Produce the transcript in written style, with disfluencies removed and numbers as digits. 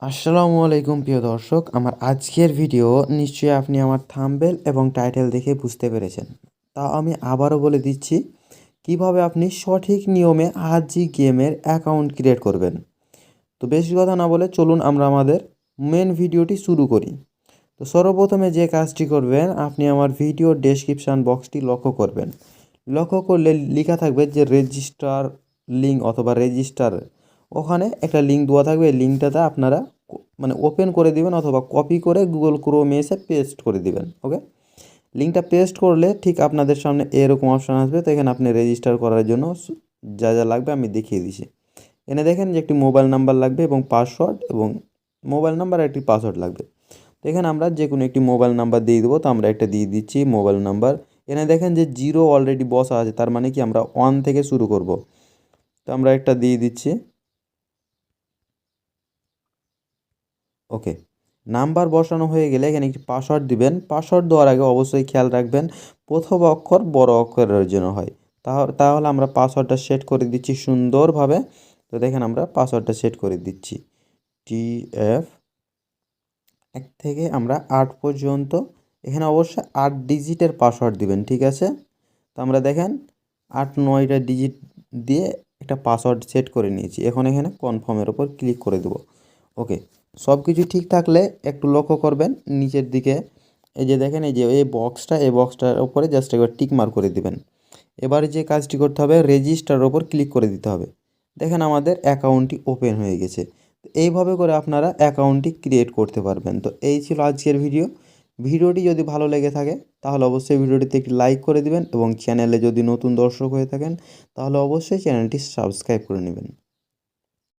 আসসালামু আলাইকুম প্রিয় দর্শক, আমার আজকের ভিডিও নিশ্চয়ই আপনি আমার থাম্বনেল এবং টাইটেল দেখে বুঝতে পেরেছেন। তা আমি আবারও বলে দিচ্ছি কিভাবে আপনি সঠিক নিয়মে আরজি গেমের অ্যাকাউন্ট ক্রিয়েট করবেন। তো বেশি কথা না বলে চলুন আমরা আমাদের মেন ভিডিওটি শুরু করি। তো সর্বপ্রথমে যে কাজটি করবেন, আপনি আমার ভিডিও ডেসক্রিপশান বক্সটি লক্ষ্য করবেন। লক্ষ্য করলে লেখা থাকবে যে রেজিস্টার লিঙ্ক অথবা রেজিস্টার, ওখানে একটা লিঙ্ক দেওয়া থাকবে। এই লিঙ্কটাতে আপনারা মানে ওপেন করে দিবেন অথবা কপি করে গুগল ক্রোমে এসে পেস্ট করে দিবেন। ওকে, লিঙ্কটা পেস্ট করলে ঠিক আপনাদের সামনে এরকম অপশান আসবে। তো এখানে আপনি রেজিস্টার করার জন্য যা যা লাগবে আমি দেখিয়ে দিছি। এনে দেখেন যে একটি মোবাইল নাম্বার লাগবে এবং পাসওয়ার্ড, এবং মোবাইল নাম্বার আর একটি পাসওয়ার্ড লাগবে। তো এখানে আমরা যে কোনো একটি মোবাইল নাম্বার দিয়ে দেবো। তো আমরা একটা দিয়ে দিচ্ছি মোবাইল নাম্বার। এখানে দেখেন যে জিরো অলরেডি বসা আছে, তার মানে কি আমরা ওয়ান থেকে শুরু করব। তো আমরা একটা দিয়ে দিচ্ছি। ওকে, নাম্বার বসানো হয়ে গেলে এখানে একটি পাসওয়ার্ড দিবেন। পাসওয়ার্ড দেওয়ার আগে অবশ্যই খেয়াল রাখবেন প্রথম অক্ষর বড় অক্ষরের জন্য হয়। তাহলে আমরা পাসওয়ার্ডটা সেট করে দিচ্ছি সুন্দরভাবে। তো দেখেন আমরা পাসওয়ার্ডটা সেট করে দিচ্ছি। TF 1 থেকে আমরা 8 পর্যন্ত, এখানে অবশ্যই 8 ডিজিটের পাসওয়ার্ড দিবেন, ঠিক আছে? তো আমরা দেখেন 8-9টা ডিজিট দিয়ে একটা পাসওয়ার্ড সেট করে নিয়েছি। এখন এখানে কনফার্মের ওপর ক্লিক করে দেবো। ওকে, সব কিছু ঠিক থাকলে একটু লক্ষ্য করবেন নিচের দিকে, এই যে দেখেন এই যে এই বক্সটার ওপরে জাস্ট একবার টিক মার্ক করে দিবেন। এবারে যে কাজটি করতে হবে, রেজিস্টার ওপর ক্লিক করে দিতে হবে। দেখেন আমাদের অ্যাকাউন্টটি ওপেন হয়ে গেছে। তো এইভাবে করে আপনারা অ্যাকাউন্টটি ক্রিয়েট করতে পারবেন। তো এই ছিল আজকের ভিডিও। ভিডিওটি যদি ভালো লেগে থাকে তাহলে অবশ্যই ভিডিওটিতে একটি লাইক করে দিবেন, এবং চ্যানেলে যদি নতুন দর্শক হয়ে থাকেন তাহলে অবশ্যই চ্যানেলটি সাবস্ক্রাইব করে নেবেন।